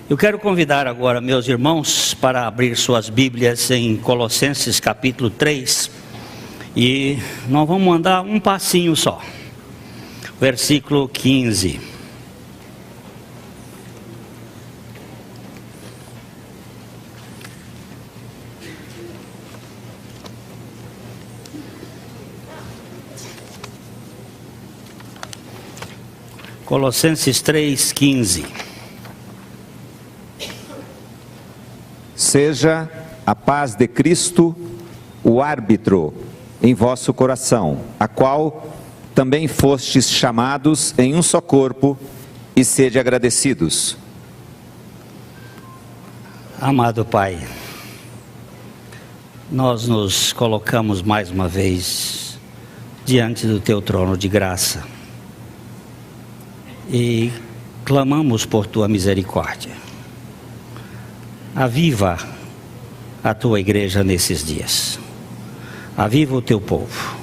Eu quero convidar agora meus irmãos para abrir suas Bíblias em Colossenses capítulo 3. E nós vamos andar um passinho só. Versículo 15. Colossenses 3:15. Seja a paz de Cristo o árbitro em vosso coração, a qual também fostes chamados em um só corpo, e sede agradecidos. Amado Pai, nós nos colocamos mais uma vez diante do Teu trono de graça e clamamos por Tua misericórdia. Aviva a Tua igreja nesses dias, aviva o Teu povo,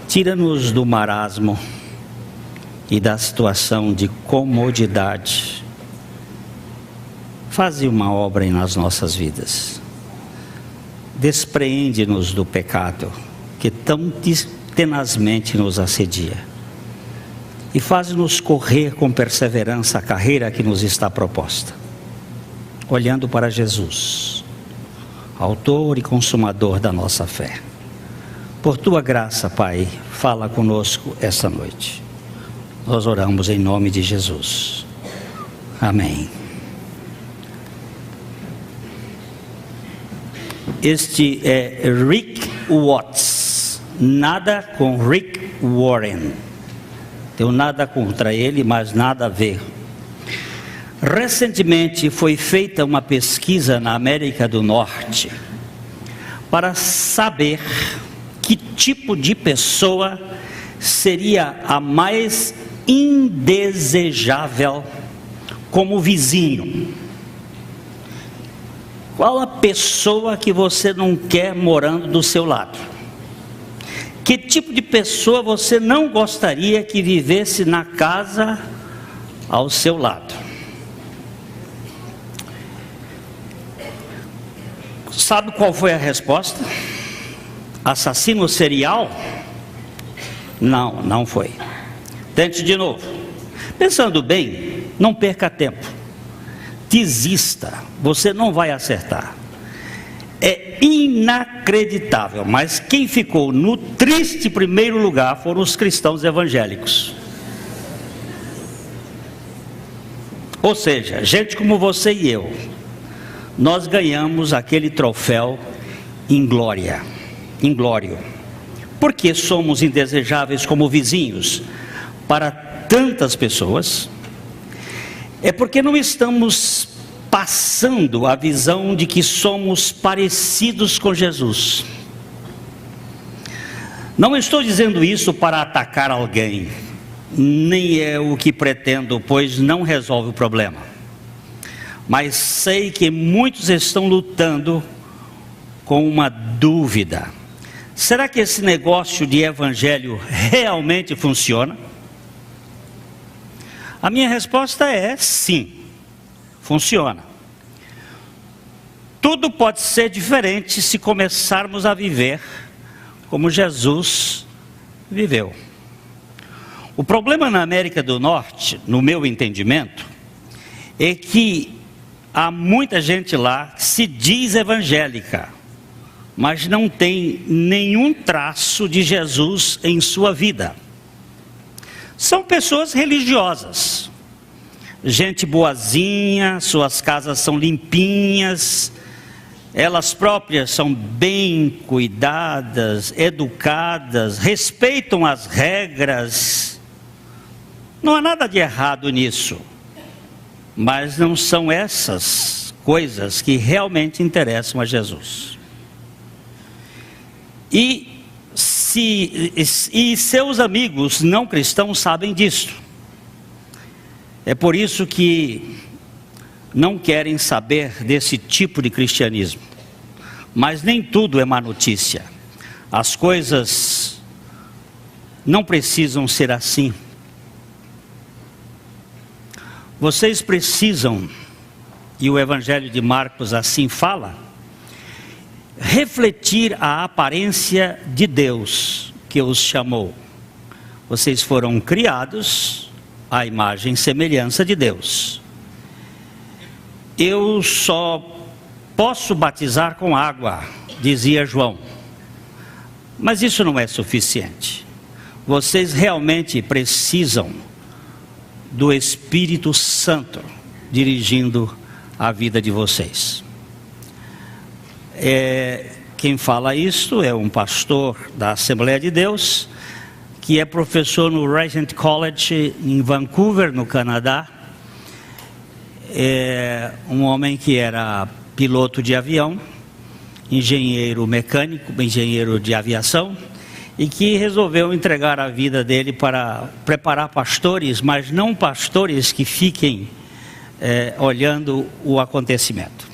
tira-nos do marasmo e da situação de comodidade, faze uma obra nas nossas vidas, despreende-nos do pecado que tão tenazmente nos assedia e faz-nos correr com perseverança a carreira que nos está proposta, olhando para Jesus, autor e consumador da nossa fé. Por Tua graça, Pai, fala conosco essa noite. Nós oramos em nome de Jesus. Amém. Este é Rick Watts, nada com Rick Warren. Tenho nada contra ele, mas nada a ver. Recentemente foi feita uma pesquisa na América do Norte para saber que tipo de pessoa seria a mais indesejável como vizinho. Qual a pessoa que você não quer morando do seu lado? Que tipo de pessoa você não gostaria que vivesse na casa ao seu lado? Sabe qual foi a resposta? Assassino serial? Não, não foi. Tente de novo. Pensando bem, não perca tempo. Desista, você não vai acertar. É inacreditável, mas quem ficou no triste primeiro lugar foram os cristãos evangélicos. Ou seja, gente como você e eu, nós ganhamos aquele troféu inglório, porque somos indesejáveis como vizinhos para tantas pessoas. É porque não estamos passando a visão de que somos parecidos com Jesus. Não estou dizendo isso para atacar alguém, nem é o que pretendo, pois não resolve o problema. Mas sei que muitos estão lutando com uma dúvida: será que esse negócio de evangelho realmente funciona? A minha resposta é sim, funciona. Tudo pode ser diferente se começarmos a viver como Jesus viveu. O problema na América do Norte, no meu entendimento, é que há muita gente lá que se diz evangélica, mas não tem nenhum traço de Jesus em sua vida. São pessoas religiosas, gente boazinha, suas casas são limpinhas, elas próprias são bem cuidadas, educadas, respeitam as regras. Não há nada de errado nisso, mas não são essas coisas que realmente interessam a Jesus. E seus amigos não cristãos sabem disso. É por isso que não querem saber desse tipo de cristianismo. Mas nem tudo é má notícia. As coisas não precisam ser assim. Vocês precisam e o Evangelho de Marcos assim fala, refletir a aparência de Deus que os chamou. Vocês foram criados à imagem e semelhança de Deus. Eu só posso batizar com água, dizia João, mas isso não é suficiente. Vocês realmente precisam do Espírito Santo dirigindo a vida de vocês. Quem fala isso é um pastor da Assembleia de Deus, que é professor no Regent College em Vancouver, no Canadá. É um homem que era piloto de avião, engenheiro mecânico, engenheiro de aviação, e que resolveu entregar a vida dele para preparar pastores, mas não pastores que fiquem olhando o acontecimento.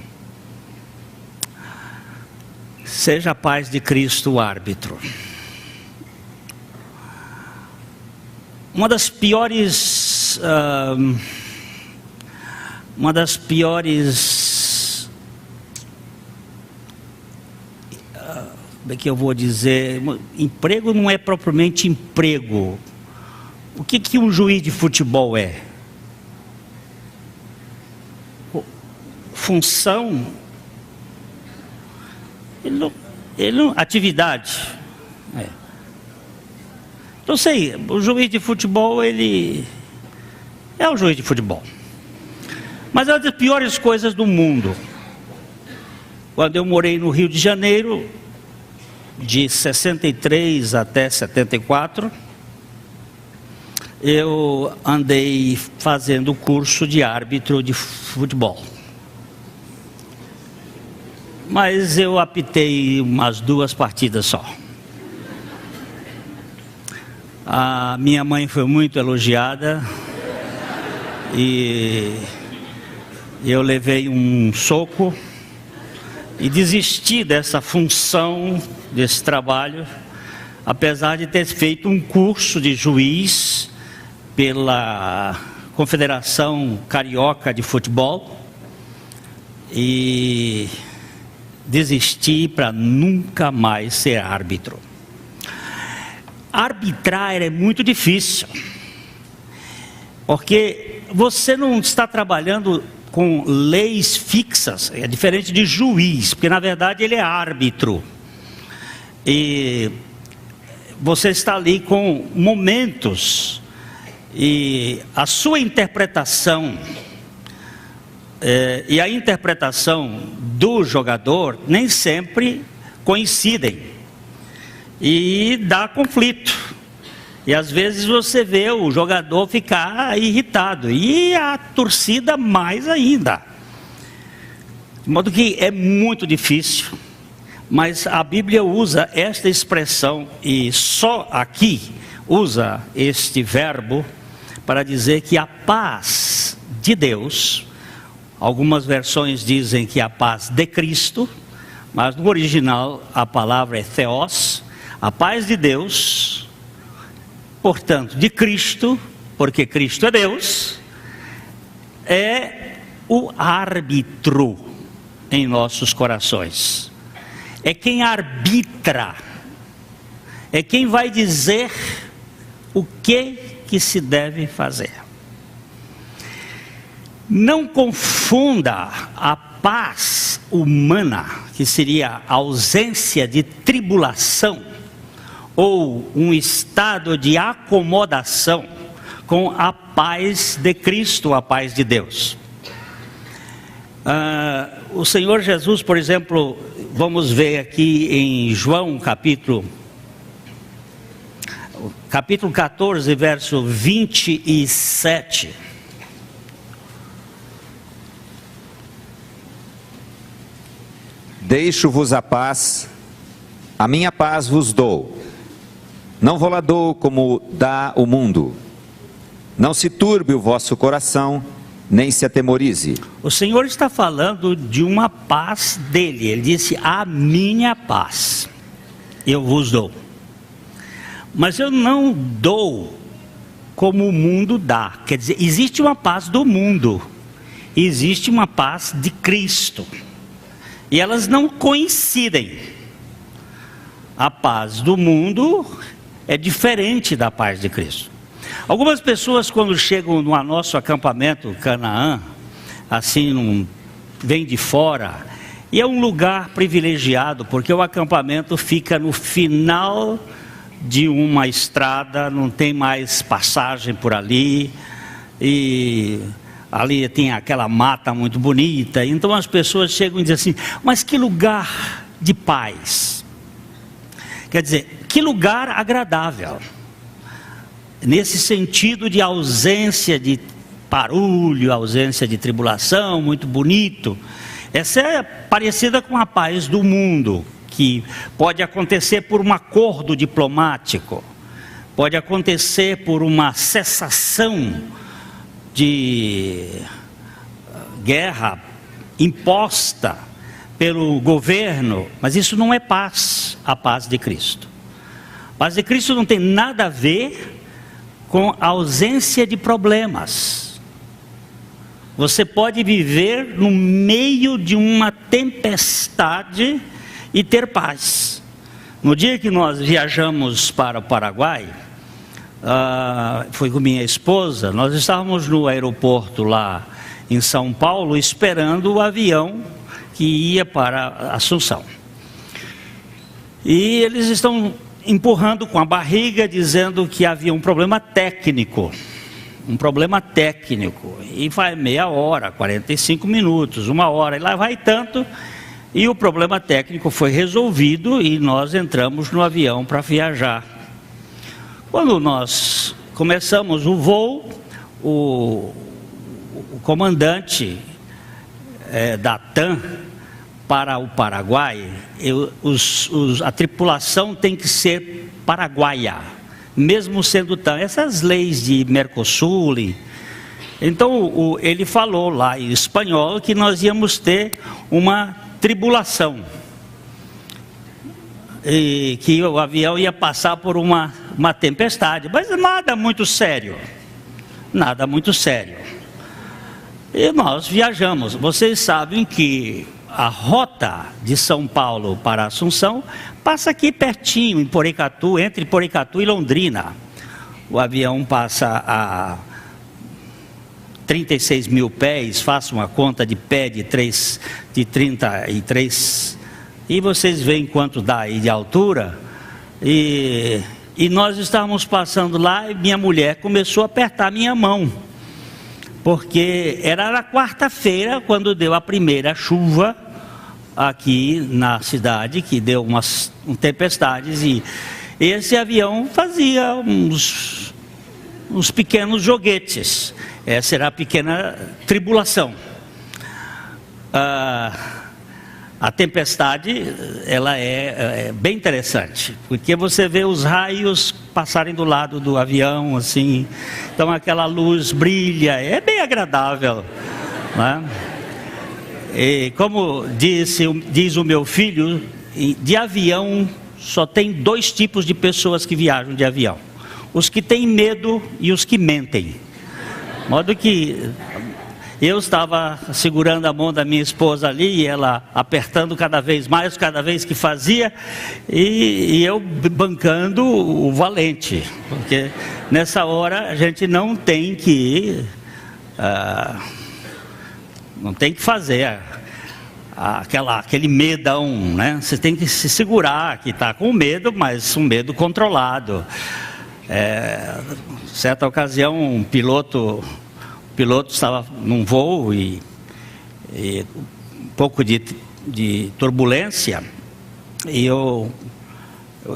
Seja a paz de Cristo o árbitro. Uma das piores como é que eu vou dizer, emprego não é propriamente emprego. O que um juiz de futebol é? Função, atividade. Eu sei, o juiz de futebol, ele é o juiz de futebol. Mas é uma das piores coisas do mundo. Quando eu morei no Rio de Janeiro, de 63 até 74, eu andei fazendo curso de árbitro de futebol. Mas eu apitei umas 2 partidas só. A minha mãe foi muito elogiada e eu levei um soco e desisti dessa função, desse trabalho, apesar de ter feito um curso de juiz pela Confederação Carioca de Futebol e desisti para nunca mais ser árbitro. Arbitrar é muito difícil, porque você não está trabalhando com leis fixas, é diferente de juiz, porque na verdade ele é árbitro. E você está ali com momentos, e a sua interpretação e a interpretação do jogador nem sempre coincidem, e dá conflito, e às vezes você vê o jogador ficar irritado, e a torcida mais ainda, de modo que é muito difícil. Mas a Bíblia usa esta expressão, e só aqui usa este verbo, para dizer que a paz de Deus, algumas versões dizem que a paz de Cristo, mas no original a palavra é theos, a paz de Deus, portanto de Cristo, porque Cristo é Deus, é o árbitro em nossos corações. É quem arbitra, é quem vai dizer o que se deve fazer. Não confunda a paz humana, que seria a ausência de tribulação, ou um estado de acomodação, com a paz de Cristo, a paz de Deus. O Senhor Jesus, por exemplo, vamos ver aqui em João capítulo 14, verso 27. Deixo-vos a paz, a minha paz vos dou. Não vou lá dou como dá o mundo. Não se turbe o vosso coração, nem se atemorize. O Senhor está falando de uma paz dele. Ele disse: a minha paz eu vos dou. Mas eu não dou como o mundo dá. Quer dizer, existe uma paz do mundo, existe uma paz de Cristo. E elas não coincidem. A paz do mundo é diferente da paz de Cristo. Algumas pessoas, quando chegam no nosso acampamento Canaã, assim, vêm de fora, e é um lugar privilegiado, porque o acampamento fica no final de uma estrada, não tem mais passagem por ali, e ali tem aquela mata muito bonita. Então as pessoas chegam e dizem assim: mas que lugar de paz, quer dizer, que lugar agradável, nesse sentido de ausência de barulho, ausência de tribulação, muito bonito. Essa é parecida com a paz do mundo, que pode acontecer por um acordo diplomático, pode acontecer por uma cessação de guerra imposta pelo governo, mas isso não é paz, a paz de Cristo. A paz de Cristo não tem nada a ver com a ausência de problemas. Você pode viver no meio de uma tempestade e ter paz. No dia que nós viajamos para o Paraguai, foi com minha esposa, nós estávamos no aeroporto lá em São Paulo, esperando o avião que ia para Assunção. E eles estão empurrando com a barriga, dizendo que havia um problema técnico. E vai meia hora, 45 minutos, 1 hora, e lá vai tanto. E o problema técnico foi resolvido e nós entramos no avião para viajar. Quando nós começamos o voo, o comandante da TAM para o Paraguai, a tripulação tem que ser paraguaia, mesmo sendo TAM. Essas leis de Mercosul. Então ele falou lá em espanhol que nós íamos ter uma tribulação, e que o avião ia passar por uma tempestade, mas nada muito sério. E nós viajamos. Vocês sabem que a rota de São Paulo para Assunção passa aqui pertinho, em Porecatu, entre Porecatu e Londrina. O avião passa a 36 mil pés, faça uma conta de pé de 33, e vocês veem quanto dá aí de altura. E nós estávamos passando lá e minha mulher começou a apertar minha mão, porque era na quarta-feira, quando deu a primeira chuva aqui na cidade, que deu umas tempestades, e esse avião fazia uns pequenos joguetes. Essa era a pequena tribulação. A tempestade, ela é bem interessante, porque você vê os raios passarem do lado do avião, assim, então aquela luz brilha, é bem agradável, né? E como diz o meu filho, de avião só tem 2 tipos de pessoas que viajam de avião: os que têm medo e os que mentem. De modo que eu estava segurando a mão da minha esposa ali, e ela apertando cada vez mais, cada vez que fazia, e eu bancando o valente, porque nessa hora a gente não tem que fazer aquele medão, né? Você tem que se segurar, que está com medo, mas um medo controlado. Certa ocasião, um piloto estava num voo e um pouco de turbulência, e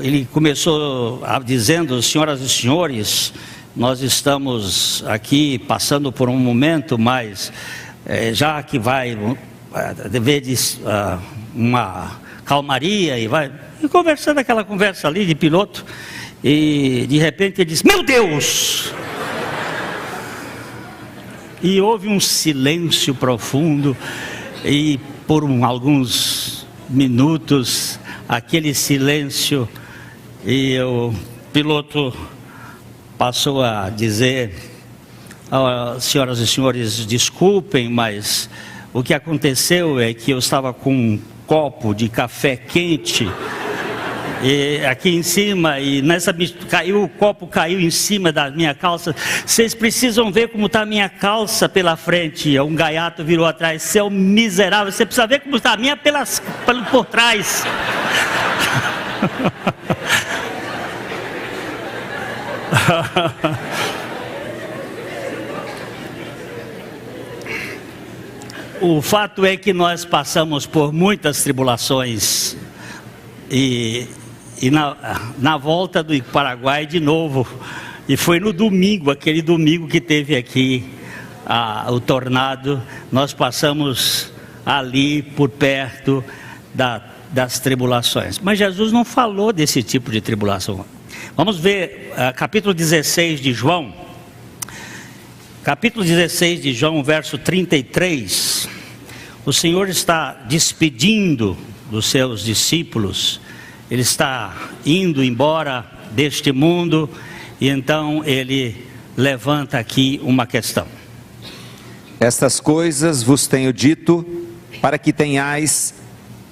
ele começou dizendo: senhoras e senhores, nós estamos aqui passando por um momento, mas já que vai dever de uma calmaria, e conversando aquela conversa ali de piloto, e de repente ele disse: meu Deus! E houve um silêncio profundo, e por alguns minutos, aquele silêncio, e o piloto passou a dizer: senhoras e senhores, desculpem, mas o que aconteceu é que eu estava com um copo de café quente aqui em cima, e o copo caiu em cima da minha calça. Vocês precisam ver como está a minha calça pela frente. Um gaiato virou atrás: seu miserável, você precisa ver como está a minha por trás. O fato é que nós passamos por muitas tribulações e na volta do Paraguai de novo, e foi no domingo, aquele domingo que teve aqui o tornado, nós passamos ali por perto das tribulações. Mas Jesus não falou desse tipo de tribulação. Vamos ver capítulo 16 de João. Capítulo 16 de João, verso 33. O Senhor está despedindo dos seus discípulos. Ele está indo embora deste mundo, e então ele levanta aqui uma questão. Estas coisas vos tenho dito, para que tenhais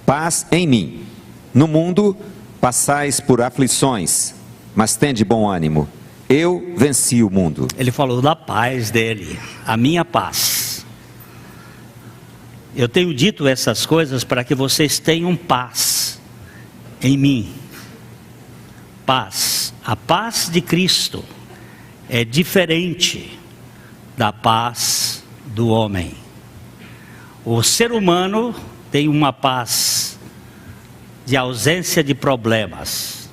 paz em mim. No mundo passais por aflições, mas tende bom ânimo. Eu venci o mundo. Ele falou da paz dele, a minha paz. Eu tenho dito essas coisas para que vocês tenham paz em mim. Paz. A paz de Cristo é diferente da paz do homem. O ser humano tem uma paz de ausência de problemas.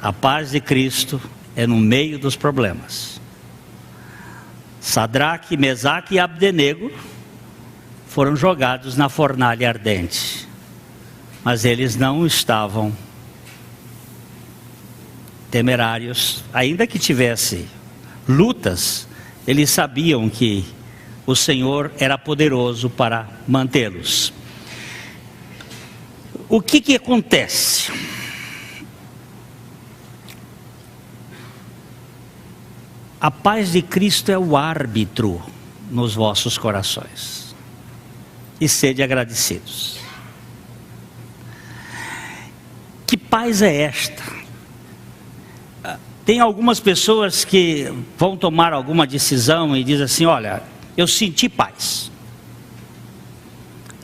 A paz de Cristo é no meio dos problemas. Sadraque, Mesaque e Abdenego foram jogados na fornalha ardente, mas eles não estavam temerários. Ainda que tivesse lutas, eles sabiam que o Senhor era poderoso para mantê-los. O que acontece? A paz de Cristo é o árbitro nos vossos corações. E sede agradecidos. Que paz é esta? Tem algumas pessoas que vão tomar alguma decisão e dizem assim: olha, eu senti paz.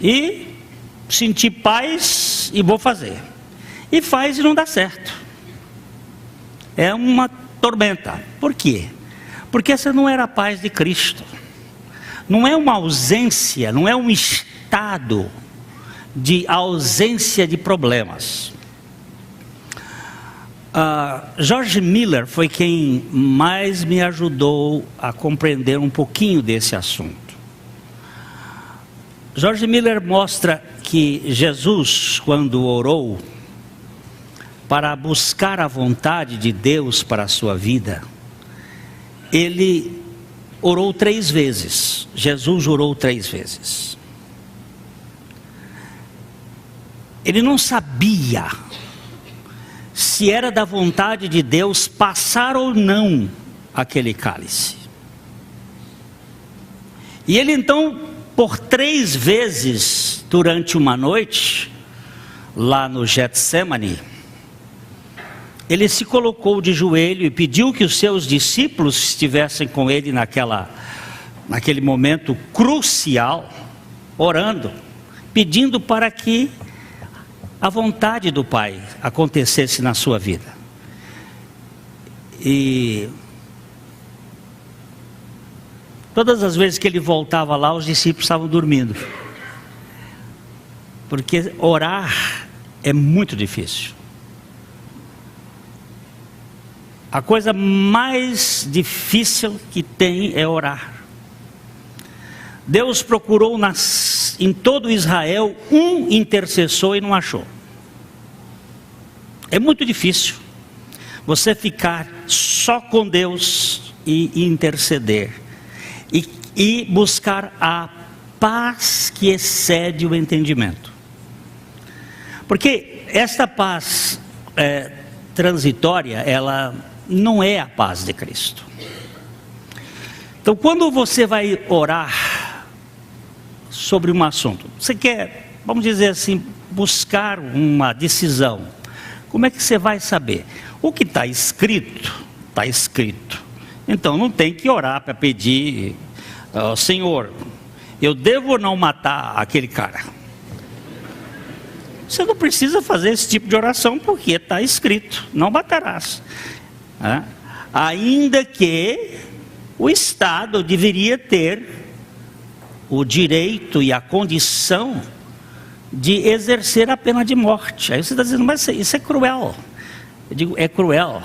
E senti paz e vou fazer. E faz e não dá certo. É uma tormenta. Por quê? Porque essa não era a paz de Cristo. Não é uma ausência, não é um estado de ausência de problemas. George Miller foi quem mais me ajudou a compreender um pouquinho desse assunto. George Miller mostra que Jesus, quando orou para buscar a vontade de Deus para a sua vida, ele orou 3 vezes. Jesus orou 3 vezes. Ele não sabia se era da vontade de Deus passar ou não aquele cálice. E ele então, por 3 vezes, durante uma noite, lá no Getsemane, ele se colocou de joelho e pediu que os seus discípulos estivessem com ele naquele momento crucial, orando, pedindo para que a vontade do Pai acontecesse na sua vida. E todas as vezes que ele voltava lá, os discípulos estavam dormindo, porque orar é muito difícil. A coisa mais difícil que tem é orar. Deus procurou em todo Israel um intercessor e não achou. É muito difícil você ficar só com Deus e interceder e buscar a paz que excede o entendimento. Porque esta paz transitória, ela não é a paz de Cristo. Então, quando você vai orar sobre um assunto, você quer, vamos dizer assim, buscar uma decisão, como é que você vai saber? O que está escrito, está escrito. Então, não tem que orar para pedir, Senhor, eu devo ou não matar aquele cara? Você não precisa fazer esse tipo de oração, porque está escrito, não matarás. Ainda que o Estado deveria ter o direito e a condição de exercer a pena de morte. Aí você está dizendo, mas isso é cruel. Eu digo, é cruel.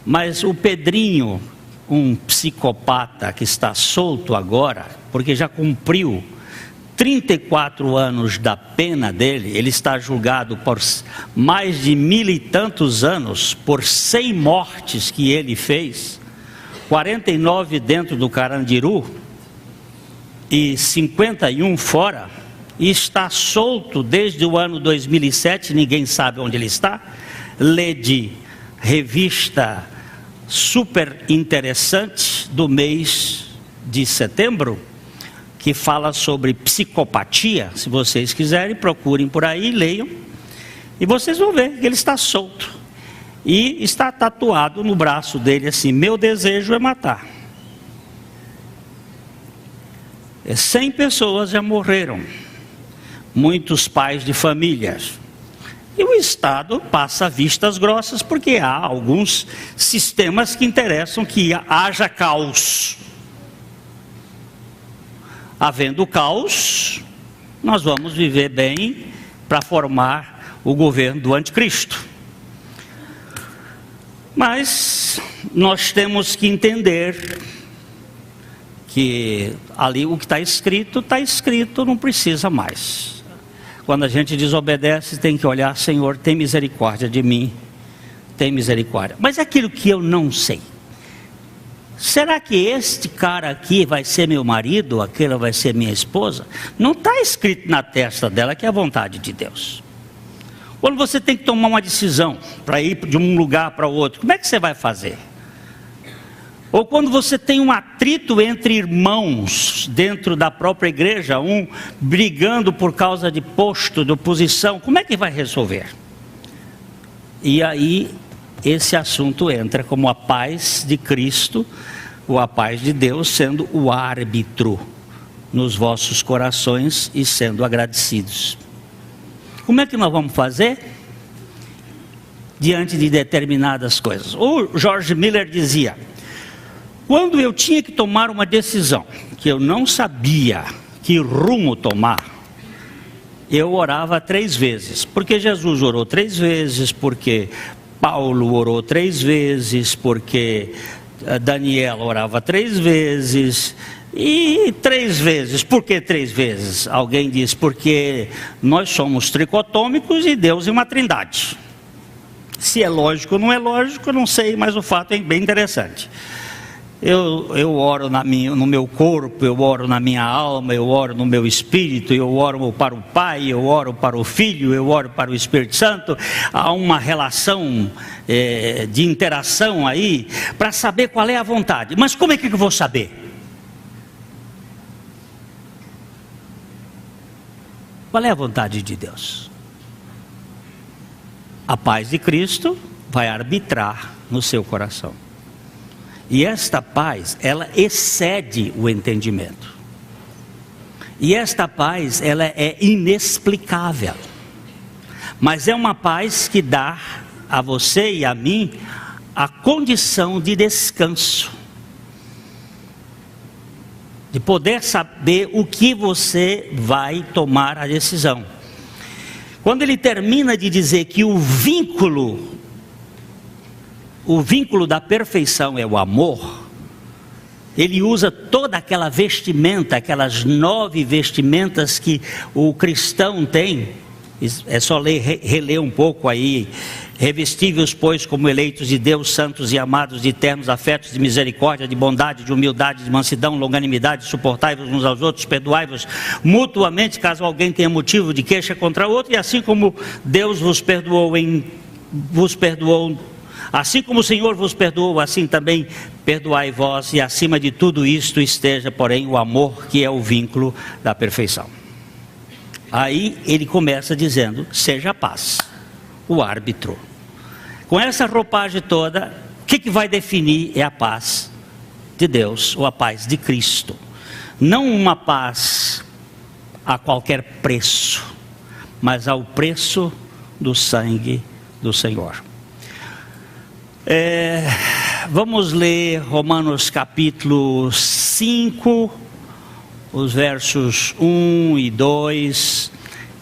Mas o Pedrinho, um psicopata que está solto agora, porque já cumpriu 34 anos da pena dele, ele está julgado por mais de 1000 e tantos anos, por 100 mortes que ele fez, 49 dentro do Carandiru e 51 fora, e está solto desde o ano 2007, ninguém sabe onde ele está. Lê de revista super interessante do mês de setembro, que fala sobre psicopatia. Se vocês quiserem, procurem por aí, leiam, e vocês vão ver que ele está solto, e está tatuado no braço dele assim, meu desejo é matar. 100 pessoas já morreram, muitos pais de famílias, e o Estado passa vistas grossas, porque há alguns sistemas que interessam que haja caos. Havendo caos, nós vamos viver bem para formar o governo do anticristo. Mas nós temos que entender que ali o que está escrito, não precisa mais. Quando a gente desobedece, tem que olhar, Senhor, tem misericórdia de mim, tem misericórdia. Mas aquilo que eu não sei, será que este cara aqui vai ser meu marido, aquela vai ser minha esposa? Não está escrito na testa dela que é a vontade de Deus. Quando você tem que tomar uma decisão para ir de um lugar para o outro, como é que você vai fazer? Ou quando você tem um atrito entre irmãos dentro da própria igreja, um brigando por causa de posto, de oposição, como é que vai resolver? E aí esse assunto entra como a paz de Cristo, ou a paz de Deus, sendo o árbitro nos vossos corações e sendo agradecidos. Como é que nós vamos fazer? Diante de determinadas coisas. O George Miller dizia, quando eu tinha que tomar uma decisão, que eu não sabia que rumo tomar, eu orava 3 vezes, porque Jesus orou 3 vezes, porque Paulo orou 3 vezes, porque Daniel orava 3 vezes, e 3 vezes, por que 3 vezes? Alguém diz, porque nós somos tricotômicos e Deus é uma trindade. Se é lógico ou não é lógico, eu não sei, mas o fato é bem interessante. Eu oro no meu corpo, eu oro na minha alma, eu oro no meu espírito, eu oro para o Pai, eu oro para o Filho, eu oro para o Espírito Santo. Há uma relação de interação aí, para saber qual é a vontade. Mas como é que eu vou saber? Qual é a vontade de Deus? A paz de Cristo vai arbitrar no seu coração. E esta paz, ela excede o entendimento. E esta paz, ela é inexplicável. Mas é uma paz que dá a você e a mim a condição de descanso. De poder saber o que você vai tomar a decisão. Quando ele termina de dizer que o vínculo da perfeição é o amor, ele usa toda aquela vestimenta, aquelas 9 vestimentas que o cristão tem. É só reler um pouco aí. Revestíveis, pois, como eleitos de Deus, santos e amados, de ternos afetos, de misericórdia, de bondade, de humildade, de mansidão, longanimidade, suportai-vos uns aos outros, perdoai-vos mutuamente, caso alguém tenha motivo de queixa contra outro, e assim como Deus vos perdoou Assim como o Senhor vos perdoou, assim também perdoai vós, e acima de tudo isto esteja, porém, o amor, que é o vínculo da perfeição. Aí ele começa dizendo: seja a paz, o árbitro. Com essa roupagem toda, o que vai definir é a paz de Deus, ou a paz de Cristo. Não uma paz a qualquer preço, mas ao preço do sangue do Senhor. Vamos ler Romanos capítulo 5, os versos 1 e 2,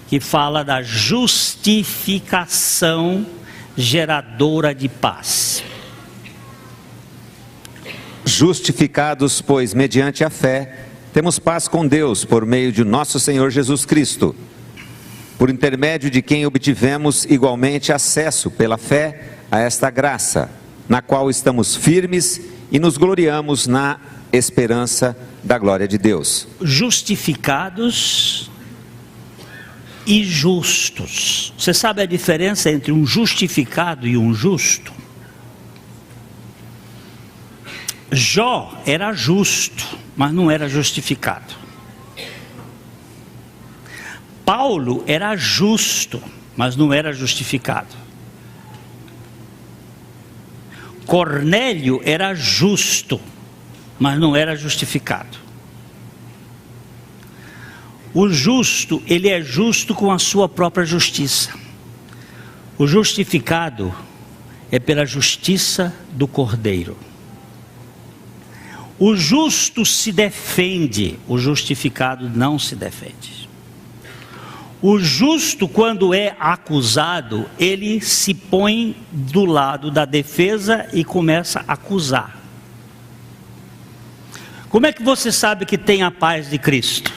que fala da justificação geradora de paz. Justificados, pois, mediante a fé, temos paz com Deus por meio de nosso Senhor Jesus Cristo, por intermédio de quem obtivemos igualmente acesso pela fé a esta graça, na qual estamos firmes e nos gloriamos na esperança da glória de Deus. Justificados e justos. Você sabe a diferença entre um justificado e um justo? Jó era justo, mas não era justificado. Paulo era justo, mas não era justificado. Cornélio era justo, mas não era justificado. O justo, ele é justo com a sua própria justiça. O justificado é pela justiça do Cordeiro. O justo se defende, o justificado não se defende. O justo, quando é acusado, ele se põe do lado da defesa e começa a acusar. Como é que você sabe que tem a paz de Cristo?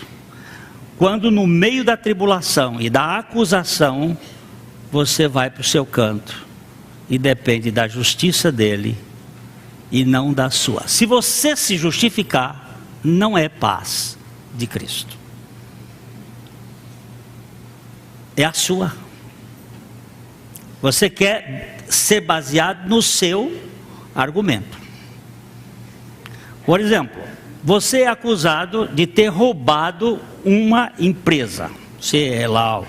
Quando no meio da tribulação e da acusação, você vai para o seu canto e depende da justiça dele e não da sua. Se você se justificar, não é paz de Cristo. É a sua. Você quer ser baseado no seu argumento. Por exemplo, você é acusado de ter roubado uma empresa. Você é lá o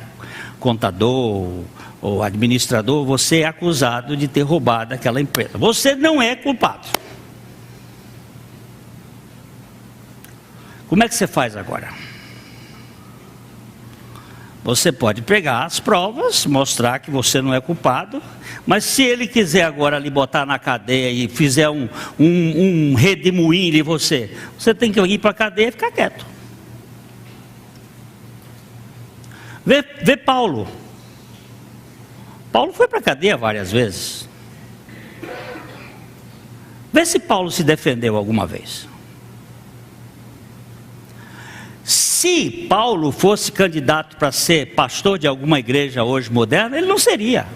contador ou administrador, você é acusado de ter roubado aquela empresa. Você não é culpado. Como é que você faz agora? Você pode pegar as provas, mostrar que você não é culpado, mas se ele quiser agora lhe botar na cadeia e fizer um redemoinho em você tem que ir para a cadeia e ficar quieto. Vê Paulo. Paulo foi para a cadeia várias vezes. Vê se Paulo se defendeu alguma vez. Se Paulo fosse candidato para ser pastor de alguma igreja hoje moderna, ele não seria.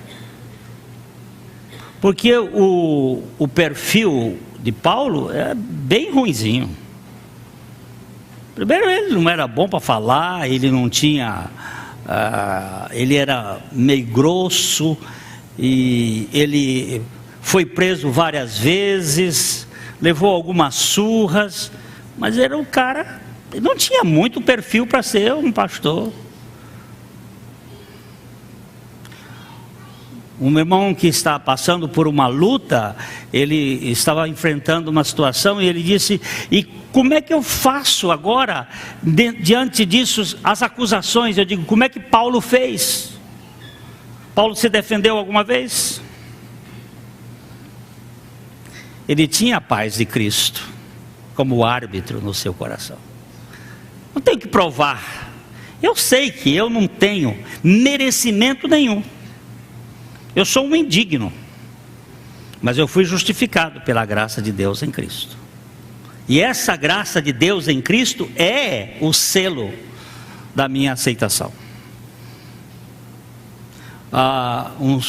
Porque o perfil de Paulo é bem ruinzinho. Primeiro, ele não era bom para falar, ele não tinha... ele era meio grosso, e ele foi preso várias vezes, levou algumas surras, mas era um cara... não tinha muito perfil para ser um pastor. Um irmão que está passando por uma luta, ele estava enfrentando uma situação e ele disse: e como é que eu faço agora, diante disso, as acusações? Eu digo: como é que Paulo fez? Paulo se defendeu alguma vez? Ele tinha a paz de Cristo como árbitro no seu coração. Não tenho que provar. Eu sei que eu não tenho merecimento nenhum. Eu sou um indigno. Mas eu fui justificado pela graça de Deus em Cristo. E essa graça de Deus em Cristo é o selo da minha aceitação.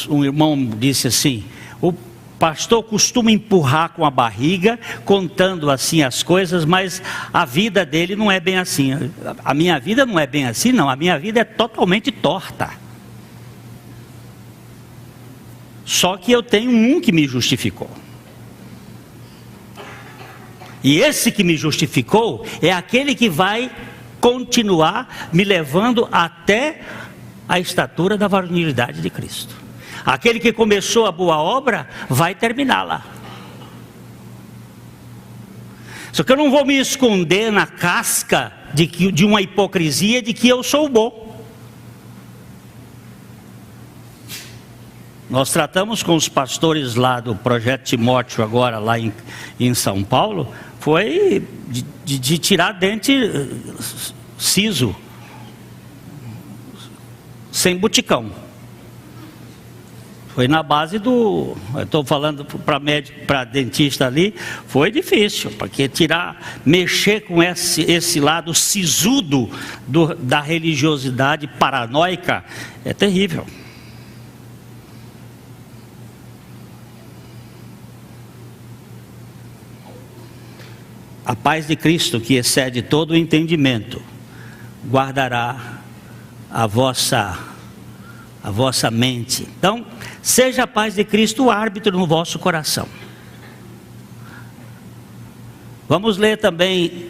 Um irmão disse assim: o pastor costuma empurrar com a barriga, contando assim as coisas, mas a vida dele não é bem assim. A minha vida não é bem assim, não. A minha vida é totalmente torta. Só que eu tenho um que me justificou. E esse que me justificou é aquele que vai continuar me levando até a estatura da varonilidade de Cristo. Aquele que começou a boa obra vai terminá-la. Só que eu não vou me esconder na casca de uma hipocrisia de que eu sou bom. Nós tratamos com os pastores lá do Projeto Timóteo agora lá em São Paulo, foi de tirar dente siso, sem buticão. Foi na base eu estou falando para médico, para dentista ali, foi difícil, porque mexer com esse lado sisudo da religiosidade paranoica é terrível. A paz de Cristo, que excede todo o entendimento, guardará a vossa mente. Então, seja a paz de Cristo o árbitro no vosso coração. Vamos ler também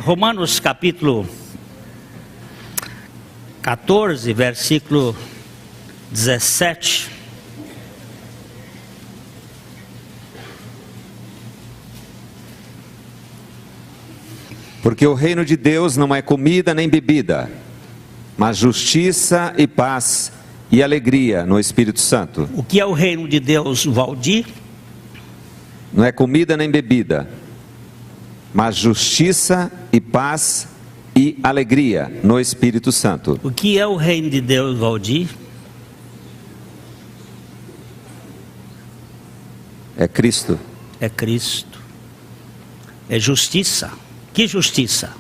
Romanos capítulo 14, versículo 17. Porque o reino de Deus não é comida nem bebida, mas justiça e paz e alegria no Espírito Santo. O que é o reino de Deus, Valdir? Não é comida nem bebida, mas justiça e paz e alegria no Espírito Santo. O que é o reino de Deus, Valdir? É Cristo. É Cristo. É justiça. Que justiça?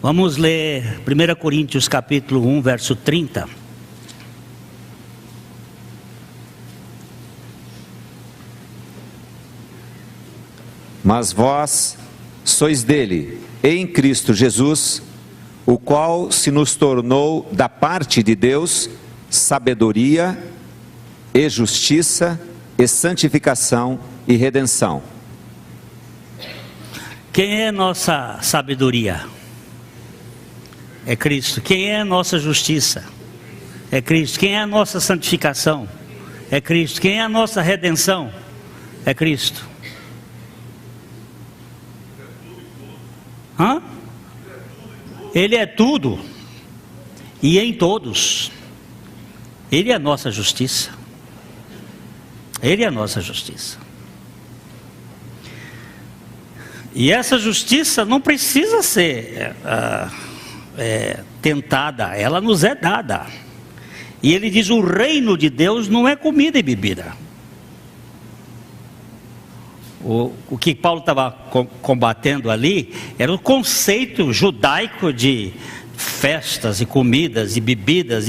Vamos ler 1 Coríntios capítulo 1, verso 30. Mas vós sois dele, em Cristo Jesus, o qual se nos tornou da parte de Deus sabedoria e justiça e santificação e redenção. Quem é nossa sabedoria? É Cristo. Quem é a nossa justiça? É Cristo. Quem é a nossa santificação? É Cristo. Quem é a nossa redenção? É Cristo. Hã? Ele é tudo e em todos. Ele é a nossa justiça. Ele é a nossa justiça. E essa justiça não precisa ser tentada, ela nos é dada. E ele diz: o reino de Deus não é comida e bebida. O que Paulo estava combatendo ali era o conceito judaico de festas e comidas e bebidas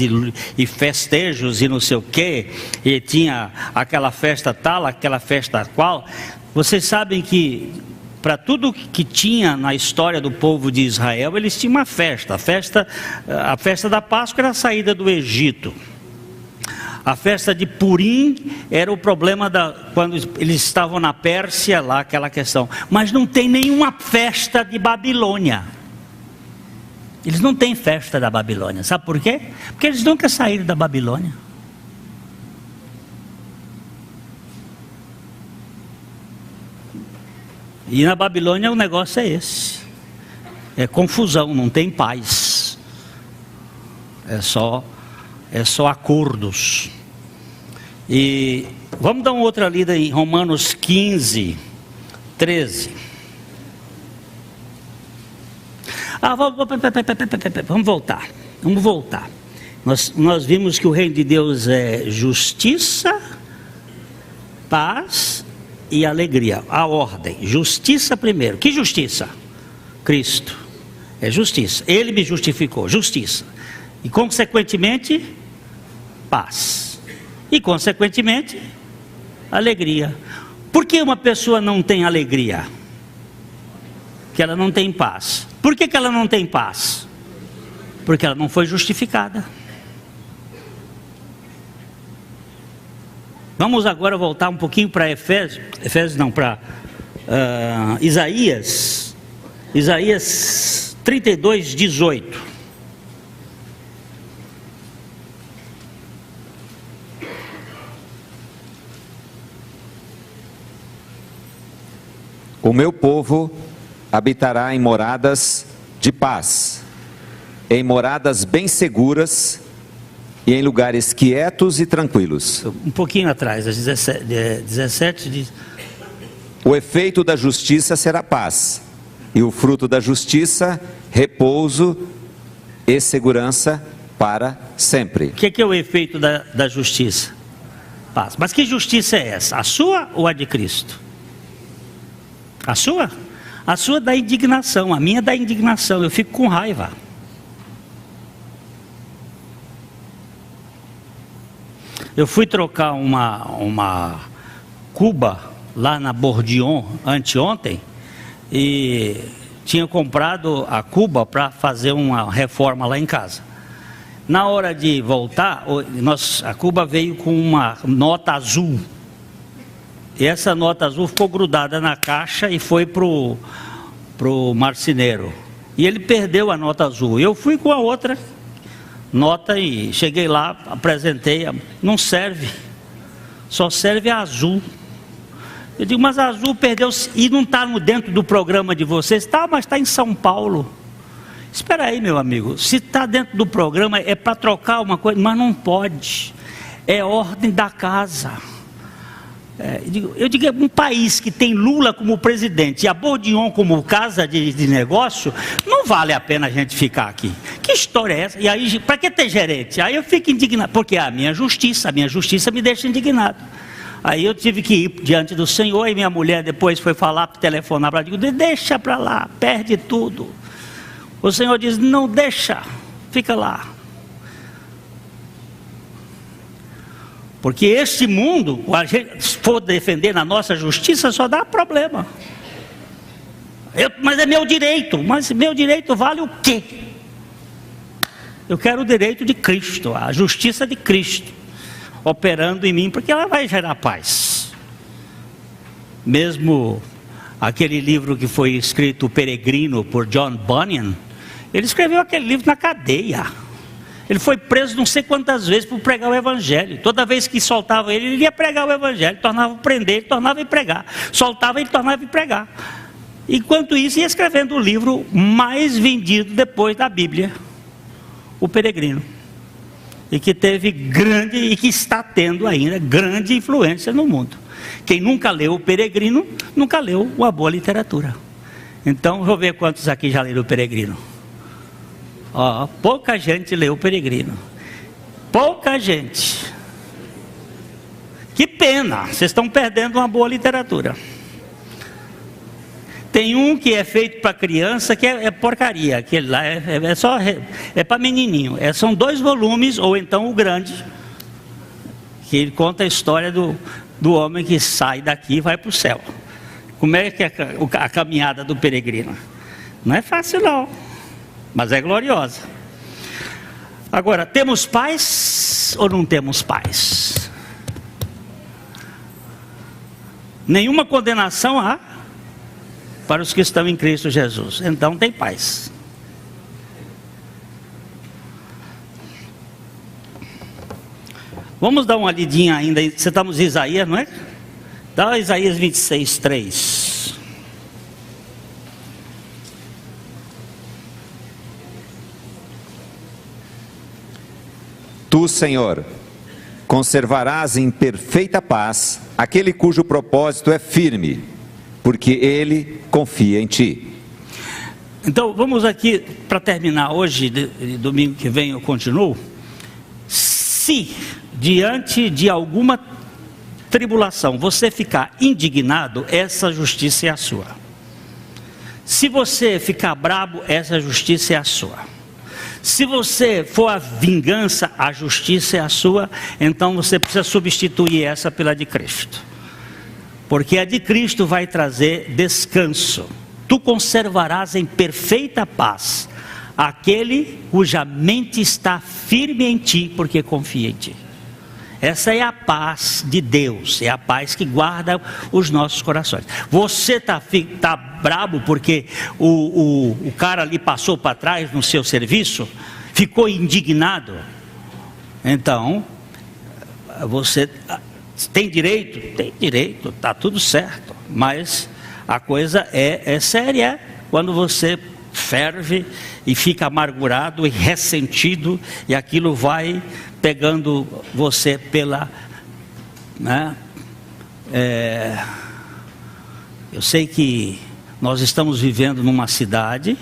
e festejos e não sei o que, e tinha aquela festa tal, aquela festa qual. Vocês sabem que para tudo que tinha na história do povo de Israel, eles tinham uma festa. A festa da Páscoa era a saída do Egito. A festa de Purim era o problema quando eles estavam na Pérsia, lá aquela questão. Mas não tem nenhuma festa de Babilônia. Eles não têm festa da Babilônia. Sabe por quê? Porque eles nunca saíram da Babilônia. E na Babilônia o negócio é esse. É confusão, não tem paz. É só acordos. E vamos dar uma outra lida em Romanos 15, 13. Vamos voltar. Nós vimos que o reino de Deus é justiça, paz e alegria. A ordem, justiça primeiro. Que justiça? Cristo. É justiça. Ele me justificou, justiça. E consequentemente, paz. E consequentemente, alegria. Por que uma pessoa não tem alegria? Porque ela não tem paz. Por que ela não tem paz? Porque ela não foi justificada. Vamos agora voltar um pouquinho para Isaías 32, 18. O meu povo habitará em moradas de paz, em moradas bem seguras e em lugares quietos e tranquilos. Um pouquinho atrás, às 17 diz: o efeito da justiça será paz, e o fruto da justiça, repouso e segurança para sempre. O que é o efeito da justiça? Paz. Mas que justiça é essa? A sua ou a de Cristo? A sua? A sua dá indignação, a minha dá indignação, eu fico com raiva. Eu fui trocar uma cuba lá na Bourdion anteontem e tinha comprado a cuba para fazer uma reforma lá em casa. Na hora de voltar, a cuba veio com uma nota azul. E essa nota azul ficou grudada na caixa e foi pro marceneiro. E ele perdeu a nota azul. Eu fui com a outra nota e cheguei lá, apresentei. Não serve. Só serve a azul. Eu digo, mas a azul perdeu e não está dentro do programa de vocês. Tá, mas está em São Paulo. Espera aí, meu amigo. Se está dentro do programa é para trocar uma coisa, mas não pode. É ordem da casa. Eu digo, um país que tem Lula como presidente e a Bourdion como casa de negócio, não vale a pena a gente ficar aqui. Que história é essa? E aí, para que ter gerente? Aí eu fico indignado, porque a minha justiça me deixa indignado. Aí eu tive que ir diante do Senhor e minha mulher depois foi falar, telefonar para ela, digo, deixa para lá, perde tudo. O Senhor diz, não deixa, fica lá. Porque este mundo, a gente for defender na nossa justiça, só dá problema. Mas é meu direito. Mas meu direito vale o quê? Eu quero o direito de Cristo, a justiça de Cristo, operando em mim, porque ela vai gerar paz. Mesmo aquele livro que foi escrito, O Peregrino, por John Bunyan, ele escreveu aquele livro na cadeia. Ele foi preso não sei quantas vezes por pregar o evangelho. Toda vez que soltava ele ia pregar o evangelho. Tornava prender, ele tornava em pregar. Soltava, ele tornava em pregar. Enquanto isso, ia escrevendo o livro mais vendido depois da Bíblia, O Peregrino. E que teve grande, e que está tendo ainda, grande influência no mundo. Quem nunca leu O Peregrino, nunca leu uma boa literatura. Então, vou ver quantos aqui já leram O Peregrino. Pouca gente leu O Peregrino. Pouca gente. Que pena, vocês estão perdendo uma boa literatura. Tem um que é feito para criança, que é porcaria. Aquele lá é para menininho. São 2 volumes, ou então o grande, que conta a história do homem que sai daqui e vai para o céu. Como é que é a caminhada do peregrino? Não é fácil não, mas é gloriosa. Agora, temos paz ou não temos paz? Nenhuma condenação há para os que estão em Cristo Jesus. Então tem paz. Vamos dar uma lidinha ainda. Você está nos Isaías, não é? Dá Isaías 26, 3. Tu, Senhor, conservarás em perfeita paz aquele cujo propósito é firme, porque ele confia em ti. Então vamos aqui para terminar hoje, domingo que vem eu continuo. Se diante de alguma tribulação você ficar indignado, essa justiça é a sua. Se você ficar brabo, essa justiça é a sua. Se você for a vingança, a justiça é a sua. Então você precisa substituir essa pela de Cristo, porque a de Cristo vai trazer descanso. Tu conservarás em perfeita paz aquele cuja mente está firme em ti, porque confia em ti. Essa é a paz de Deus, é a paz que guarda os nossos corações. Você tá brabo porque o cara ali passou para trás no seu serviço, ficou indignado? Então, você tem direito? Tem direito, está tudo certo, mas a coisa é séria quando você ferve e fica amargurado e ressentido, e aquilo vai pegando você pela, né? Eu sei que nós estamos vivendo numa cidade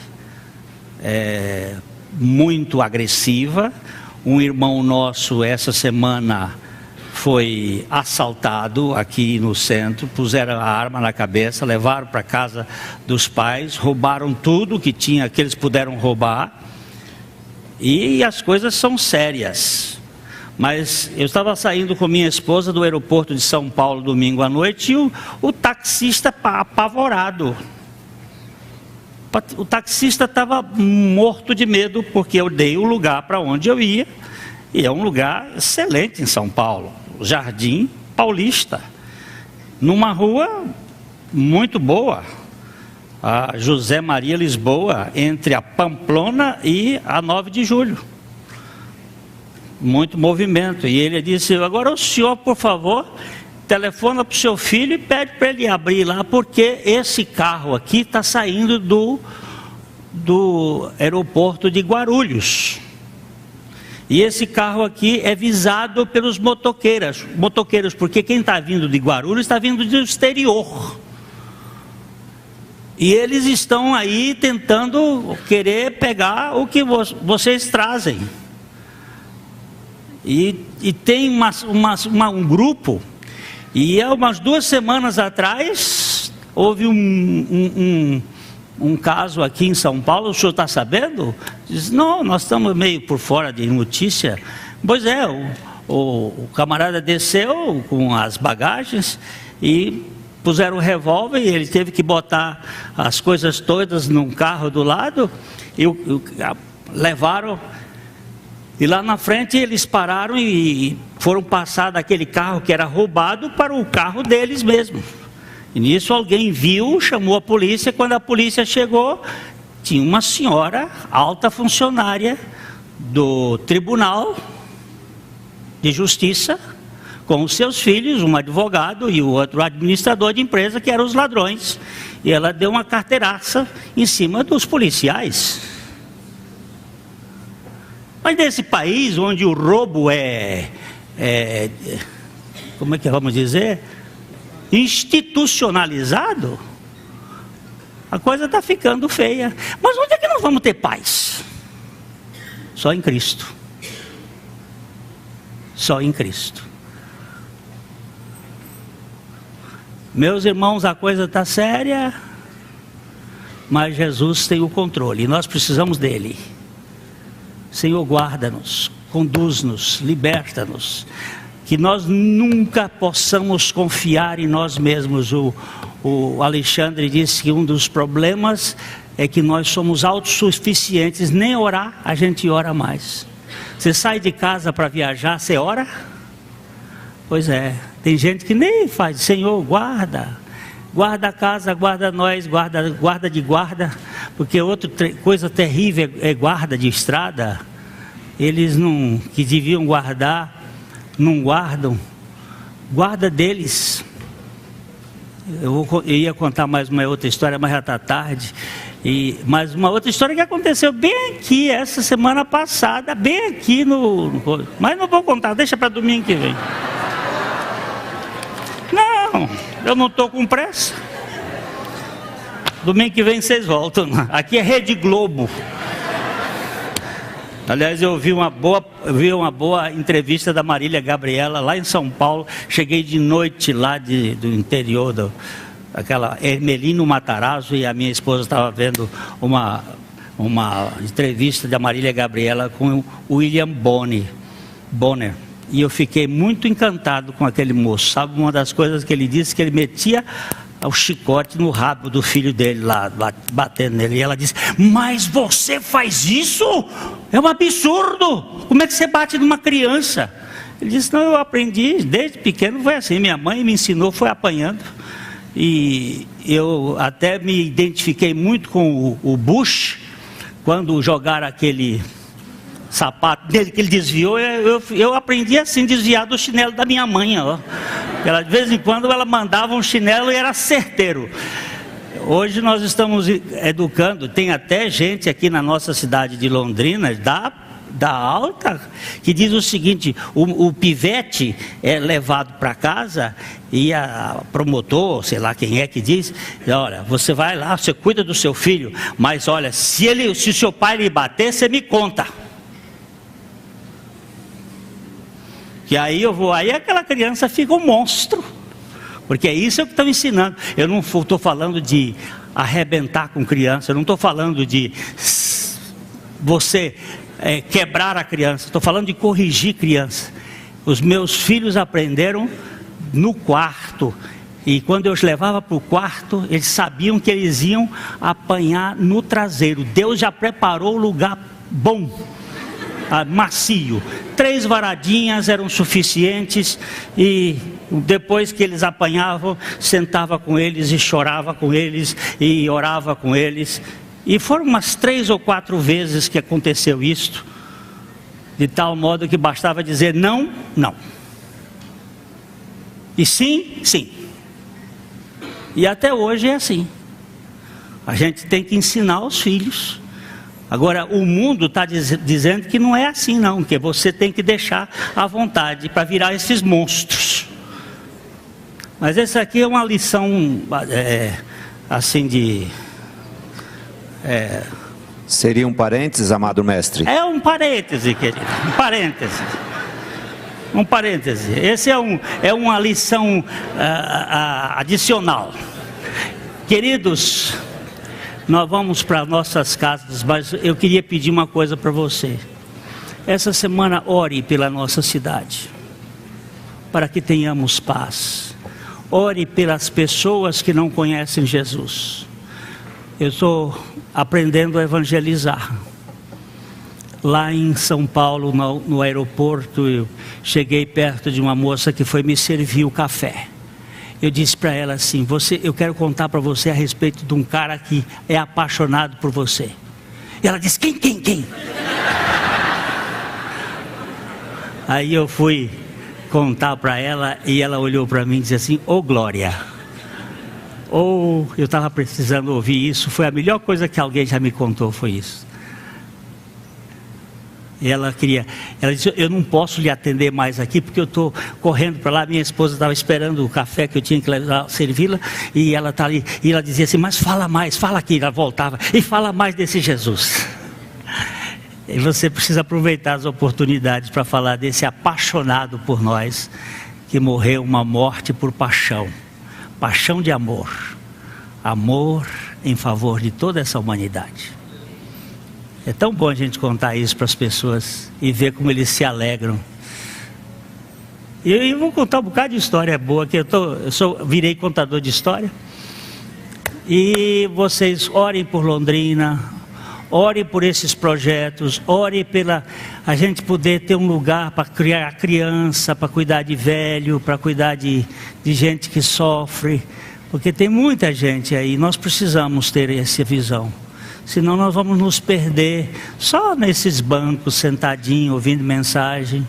muito agressiva. Um irmão nosso essa semana foi assaltado aqui no centro, puseram a arma na cabeça, levaram para casa dos pais, roubaram tudo que eles puderam roubar, e as coisas são sérias. Mas eu estava saindo com minha esposa do aeroporto de São Paulo domingo à noite, e o taxista apavorado. O taxista estava morto de medo, porque eu dei o lugar para onde eu ia, e é um lugar excelente em São Paulo, Jardim Paulista, numa rua muito boa, a José Maria Lisboa, entre a Pamplona e a 9 de Julho, muito movimento. E ele disse: agora o senhor, por favor, telefona para o seu filho e pede para ele abrir lá, porque esse carro aqui está saindo do aeroporto de Guarulhos. E esse carro aqui é visado pelos motoqueiros, porque quem está vindo de Guarulhos está vindo do exterior. E eles estão aí tentando querer pegar o que vocês trazem. E tem um grupo, e há umas 2 semanas atrás, houve um caso aqui em São Paulo. O senhor está sabendo? Diz: não, nós estamos meio por fora de notícia. Pois é, o camarada desceu com as bagagens e puseram o revólver, e ele teve que botar as coisas todas num carro do lado, e levaram, e lá na frente eles pararam e foram passar daquele carro que era roubado para o carro deles mesmo. E nisso alguém viu, chamou a polícia. Quando a polícia chegou, tinha uma senhora, alta funcionária do Tribunal de Justiça, com os seus filhos, um advogado e o outro administrador de empresa, que eram os ladrões. E ela deu uma carteiraça em cima dos policiais. Mas nesse país onde o roubo como é que vamos dizer, institucionalizado, a coisa está ficando feia. Mas onde é que nós vamos ter paz? Só em Cristo. Só em Cristo. Meus irmãos, a coisa está séria, mas Jesus tem o controle e nós precisamos dele. Senhor, guarda-nos, conduz-nos, liberta-nos, que nós nunca possamos confiar em nós mesmos. O Alexandre disse que um dos problemas é que nós somos autossuficientes, nem orar a gente ora mais. Você sai de casa para viajar, você ora? Pois é, tem gente que nem faz. Senhor, guarda a casa, guarda nós, guarda de guarda, porque outra coisa terrível é guarda de estrada. Eles que deviam guardar, não guardam. Guarda deles. Eu ia contar mais uma outra história, mas já está tarde. Mas uma outra história que aconteceu bem aqui, essa semana passada, bem aqui mas não vou contar, deixa para domingo que vem. Não, eu não estou com pressa. Domingo que vem vocês voltam. Aqui é Rede Globo. Aliás, eu vi uma boa entrevista da Marília Gabriela lá em São Paulo. Cheguei de noite lá do interior, aquela Hermelino Matarazzo, e a minha esposa estava vendo uma entrevista da Marília Gabriela com o William Bonner. E eu fiquei muito encantado com aquele moço. Sabe uma das coisas que ele disse? Que ele metia o chicote no rabo do filho dele lá, batendo nele. E ela disse: mas você faz isso? É um absurdo. Como é que você bate numa criança? Ele disse, não, eu aprendi desde pequeno, foi assim, minha mãe me ensinou, foi apanhando. E eu até me identifiquei muito com o Bush, quando jogaram aquele sapato dele que ele desviou, eu aprendi assim, desviar do chinelo da minha mãe, ó. Ela, de vez em quando ela mandava um chinelo e era certeiro. Hoje nós estamos educando, tem até gente aqui na nossa cidade de Londrina, da alta, que diz o seguinte, o pivete é levado para casa e a promotor, sei lá quem é que diz, olha, você vai lá, você cuida do seu filho, mas olha, se o seu pai lhe bater, você me conta. Que aí aí aquela criança fica um monstro, porque é isso que estão ensinando. Eu não estou falando de arrebentar com criança, eu não estou falando de você quebrar a criança, estou falando de corrigir criança. Os meus filhos aprenderam no quarto, e quando eu os levava para o quarto, eles sabiam que eles iam apanhar no traseiro. Deus já preparou o lugar bom, macio. 3 varadinhas eram suficientes, e depois que eles apanhavam, sentava com eles e chorava com eles e orava com eles. E foram umas 3 ou 4 vezes que aconteceu isto, de tal modo que bastava dizer não, não, e sim, sim. E até hoje é assim. A gente tem que ensinar os filhos. Agora o mundo está dizendo que não é assim não, que você tem que deixar à vontade para virar esses monstros. Mas essa aqui é uma lição assim de... Seria um parênteses, amado mestre? É um parêntese, querido, um parêntese. Um parêntese. Esse é uma lição adicional. Queridos, nós vamos para nossas casas, mas eu queria pedir uma coisa para você. Essa semana ore pela nossa cidade, para que tenhamos paz. Ore pelas pessoas que não conhecem Jesus. Eu estou aprendendo a evangelizar. Lá em São Paulo, no aeroporto, eu cheguei perto de uma moça que foi me servir o café. Eu disse para ela assim, eu quero contar para você a respeito de um cara que é apaixonado por você. E ela disse, quem? Aí eu fui contar para ela e ela olhou para mim e disse assim, ô Glória. Eu estava precisando ouvir isso, foi a melhor coisa que alguém já me contou, foi isso. E ela disse, eu não posso lhe atender mais aqui, porque eu estou correndo para lá, minha esposa estava esperando o café que eu tinha que levar, servi-la, e ela está ali, e ela dizia assim, mas fala mais, fala aqui, ela voltava, e fala mais desse Jesus. E você precisa aproveitar as oportunidades para falar desse apaixonado por nós, que morreu uma morte por paixão. Paixão de amor, amor em favor de toda essa humanidade. É tão bom a gente contar isso para as pessoas e ver como eles se alegram. E eu vou contar um bocado de história boa, que virei contador de história. E vocês orem por Londrina, orem por esses projetos, orem pela a gente poder ter um lugar para criar criança, para cuidar de velho, para cuidar de gente que sofre, porque tem muita gente aí, nós precisamos ter essa visão, senão nós vamos nos perder só nesses bancos, sentadinho, ouvindo mensagem,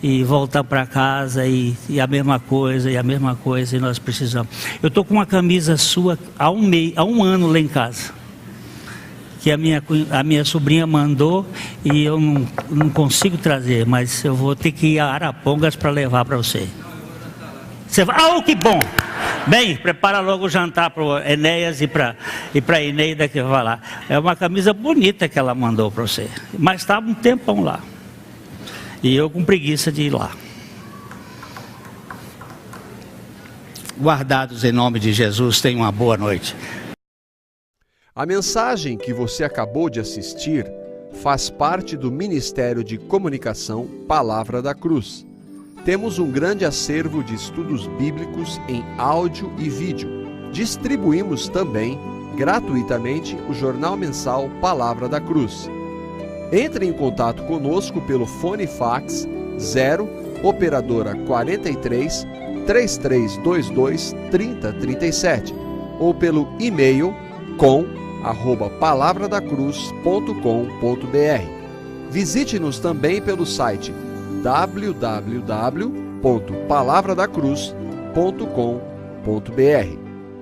e voltar para casa e a mesma coisa, e nós precisamos. Eu estou com uma camisa sua há um ano lá em casa, que a minha sobrinha mandou, e eu não consigo trazer, mas eu vou ter que ir a Arapongas para levar para você. Você vai, que bom! Bem, prepara logo o jantar para o Enéas e para a Eneida que vai lá. É uma camisa bonita que ela mandou para você, mas estava um tempão lá, e eu com preguiça de ir lá. Guardados em nome de Jesus, tenham uma boa noite. A mensagem que você acabou de assistir faz parte do Ministério de Comunicação Palavra da Cruz. Temos um grande acervo de estudos bíblicos em áudio e vídeo. Distribuímos também, gratuitamente, o jornal mensal Palavra da Cruz. Entre em contato conosco pelo fone fax 0 operadora 43 3322 3037 ou pelo e-mail com@palavradacruz.com.br. Visite-nos também pelo site www.palavradacruz.com.br.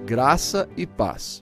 Graça e paz.